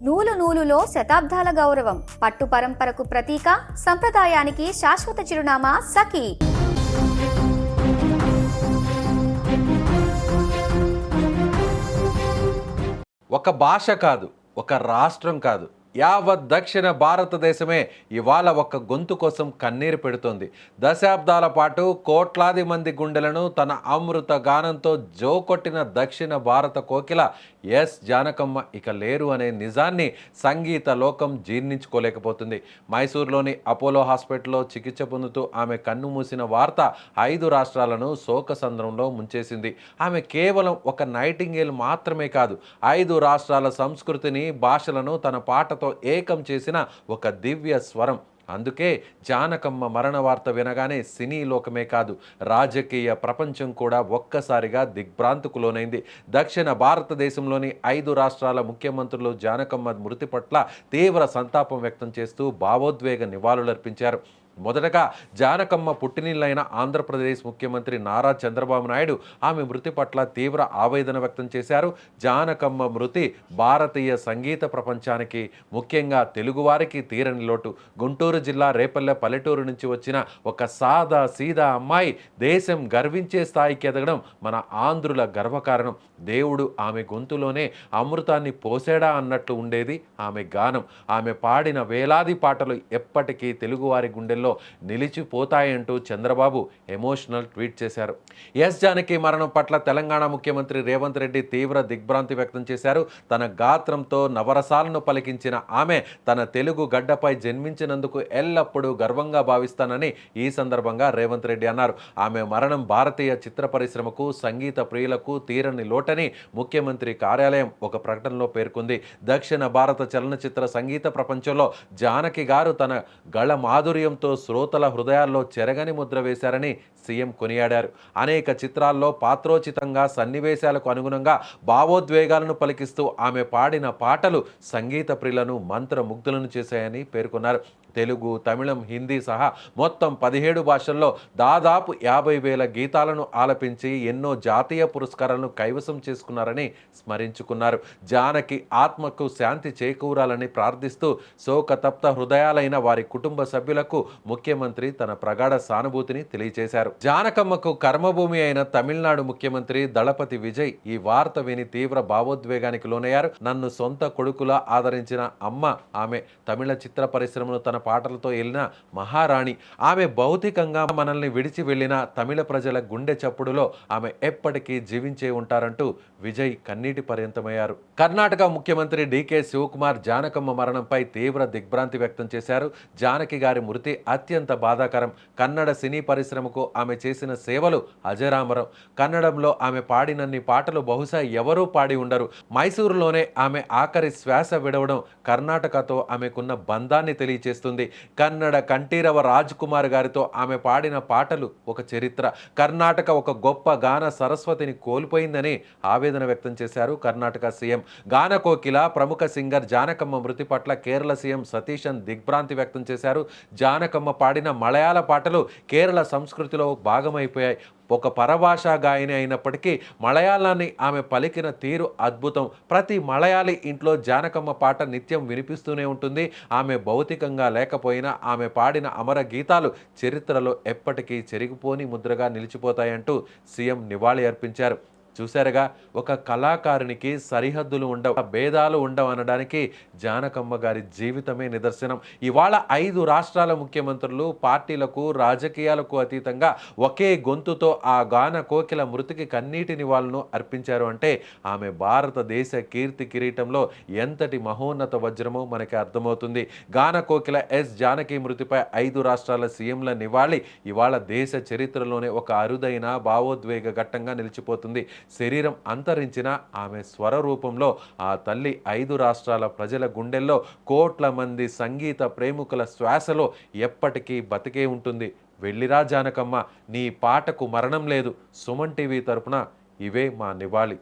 నూలు నూలులో శతాబ్దాల గౌరవం, పట్టు పరంపరకు ప్రతీక, సంప్రదాయానికి శాశ్వత చిరునామా సఖీ. ఒక భాష కాదు, ఒక రాష్ట్రం కాదు, యావత్ దక్షిణ భారతదేశమే ఇవాళ ఒక్క గొంతు కోసం కన్నీరు పెడుతోంది. దశాబ్దాల పాటు కోట్లాది మంది గుండెలను తన అమృత గానంతో జోకొట్టిన దక్షిణ భారత కోకిల ఎస్ జానకమ్మ ఇక లేరు అనే నిజాన్ని సంగీత లోకం జీర్ణించుకోలేకపోతుంది. మైసూరులోని అపోలో హాస్పిటల్లో చికిత్స పొందుతూ ఆమె కన్ను మూసిన వార్త 5 రాష్ట్రాలను శోకసంద్రంలో ముంచేసింది. ఆమె కేవలం ఒక నైటింగేల్ మాత్రమే కాదు, 5 రాష్ట్రాల సంస్కృతిని, భాషలను తన పాటతో ఏకం చేసిన ఒక దివ్య స్వరం. అందుకే జానకమ్మ మరణ వార్త వినగానే సినీ లోకమే కాదు, రాజకీయ ప్రపంచం కూడా ఒక్కసారిగా దిగ్భ్రాంతికి లోనైంది. దక్షిణ భారతదేశంలోని 5 రాష్ట్రాల ముఖ్యమంత్రులు జానకమ్మ మృతి పట్ల తీవ్ర సంతాపం వ్యక్తం చేస్తూ భావోద్వేగ నివాళులర్పించారు. మొదటగా జానకమ్మ పుట్టినిల్లైన ఆంధ్రప్రదేశ్ ముఖ్యమంత్రి నారా చంద్రబాబు నాయుడు ఆమె మృతి పట్ల తీవ్ర ఆవేదన వ్యక్తం చేశారు. జానకమ్మ మృతి భారతీయ సంగీత ప్రపంచానికి, ముఖ్యంగా తెలుగువారికి తీరని లోటు. గుంటూరు జిల్లా రేపల్లె పల్లెటూరు నుంచి వచ్చిన ఒక సాదా సీదా అమ్మాయి దేశం గర్వించే స్థాయికి ఎదగడం మన ఆంధ్రుల గర్వకారణం. దేవుడు ఆమె గొంతులోనే అమృతాన్ని పోసాడా అన్నట్లు ఉండేది ఆమె గానం. ఆమె పాడిన వేలాది పాటలు ఎప్పటికీ తెలుగువారి గుండెల్లో నిలిచిపోతాయంటూ చంద్రబాబు ఎమోషనల్ ట్వీట్ చేశారు. ఎస్ జానకి మరణం పట్ల తెలంగాణ ముఖ్యమంత్రి రేవంత్ రెడ్డి తీవ్ర దిగ్భ్రాంతి వ్యక్తం చేశారు. తన గాత్రంతో నవరసాలను పలికించిన ఆమె తన తెలుగు గడ్డపై జన్మించినందుకు ఎల్లప్పుడూ గర్వంగా భావిస్తానని ఈ సందర్భంగా రేవంత్ రెడ్డి అన్నారు. ఆమె మరణం భారతీయ చిత్ర పరిశ్రమకు, సంగీత ప్రియులకు తీరని లోటని ముఖ్యమంత్రి కార్యాలయం ఒక ప్రకటనలో పేర్కొంది. దక్షిణ భారత చలనచిత్ర సంగీత ప్రపంచంలో జానకి గారు తన గళ మాధుర్యంతో శ్రోతల హృదయాల్లో చెరగని ముద్ర వేశారని సీఎం కొనియాడారు. అనేక చిత్రాల్లో పాత్రోచితంగా, సన్నివేశాలకు అనుగుణంగా భావోద్వేగాలను పలికిస్తూ ఆమె పాడిన పాటలు సంగీత ప్రియులను మంత్రముగ్ధులను చేశాయని పేర్కొన్నారు. తెలుగు, తమిళం, హిందీ సహా మొత్తం 17 భాషల్లో దాదాపు 50,000 గీతాలను ఆలపించి ఎన్నో జాతీయ పురస్కారాలను కైవసం చేసుకున్నారని స్మరించుకున్నారు. జానకి ఆత్మకు శాంతి చేకూరాలని ప్రార్థిస్తూ శోకతప్త హృదయాలైన వారి కుటుంబ సభ్యులకు ముఖ్యమంత్రి తన ప్రగాఢ సానుభూతిని తెలియజేశారు. జానకమ్మకు కర్మభూమి అయిన తమిళనాడు ముఖ్యమంత్రి దళపతి విజయ్ ఈ వార్త విని తీవ్ర భావోద్వేగానికి లోనయ్యారు. నన్ను సొంత కొడుకులా ఆదరించిన అమ్మ ఆమె. తమిళ చిత్ర పరిశ్రమను తన పాటలతో వెళ్ళిన మహారాణి ఆమె. భౌతికంగా మనల్ని విడిచి వెళ్ళిన తమిళ ప్రజల గుండె చప్పుడులో ఆమె ఎప్పటికీ జీవించే ఉంటారంటూ విజయ్ కన్నీటి పర్యంతమయ్యారు. కర్ణాటక ముఖ్యమంత్రి డికే శివకుమార్ జానకమ్మ మరణంపై తీవ్ర దిగ్భ్రాంతి వ్యక్తం చేశారు. జానకి గారి మృతి అత్యంత బాధాకరం. కన్నడ సినీ పరిశ్రమకు ఆమె చేసిన సేవలు అజరామరం. కన్నడంలో ఆమె పాడినన్ని పాటలు బహుశా ఎవరూ పాడి ఉండరు. మైసూరులోనే ఆమె ఆఖరి శ్వాస విడవడం కర్ణాటకతో ఆమెకున్న బంధాన్ని తెలియజేస్తుంది. కన్నడ కంఠీరవ రాజ్ కుమార్ గారితో ఆమె పాడిన పాటలు ఒక చరిత్ర. కర్ణాటక ఒక గొప్ప గాన సరస్వతిని కోల్పోయిందని ఆవేదన వ్యక్తం చేశారు కర్ణాటక సీఎం. గాన కోకిల, ప్రముఖ సింగర్ జానకమ్మ మృతి పట్ల కేరళ సీఎం సతీశన్ దిగ్భ్రాంతి వ్యక్తం చేశారు. జానకమ్మ పాడిన మలయాళ పాటలు కేరళ సంస్కృతిలో భాగమైపోయాయి. ఒక పరభాషా గాయని అయినప్పటికీ మలయాళాన్ని ఆమె పలికిన తీరు అద్భుతం. ప్రతి మలయాళీ ఇంట్లో జానకమ్మ పాట నిత్యం వినిపిస్తూనే ఉంటుంది. ఆమె భౌతికంగా లేకపోయినా ఆమె పాడిన అమర గీతాలు చరిత్రలో ఎప్పటికీ చెరిగిపోని ముద్రగా నిలిచిపోతాయంటూ సీఎం నివాళి అర్పించారు. చూశారుగా, ఒక కళాకారునికి సరిహద్దులు ఉండవు, భేదాలు ఉండవు అనడానికి జానకమ్మ గారి జీవితమే నిదర్శనం. ఇవాళ 5 రాష్ట్రాల ముఖ్యమంత్రులు, పార్టీలకు, రాజకీయాలకు అతీతంగా ఒకే గొంతుతో ఆ గాన కోకిల మృతికి కన్నీటి నివాళులను అర్పించారు అంటే ఆమె భారతదేశ కీర్తి కిరీటంలో ఎంతటి మహోన్నత వజ్రమో మనకి అర్థమవుతుంది. గాన కోకిల ఎస్ జానకి మృతిపై 5 రాష్ట్రాల సీఎంల నివాళి ఇవాళ దేశ చరిత్రలోనే ఒక అరుదైన భావోద్వేగ ఘట్టంగా నిలిచిపోతుంది. శరీరం అంతరించిన ఆమె స్వర రూపంలో ఆ తల్లి 5 రాష్ట్రాల ప్రజల గుండెల్లో, కోట్ల మంది సంగీత ప్రేమికుల శ్వాసలో ఎప్పటికీ బతికే ఉంటుంది. వెళ్ళిరా జానకమ్మ, నీ పాటకు మరణం లేదు. సుమన్ టీవీ తరపున ఇవే మా నివాళి.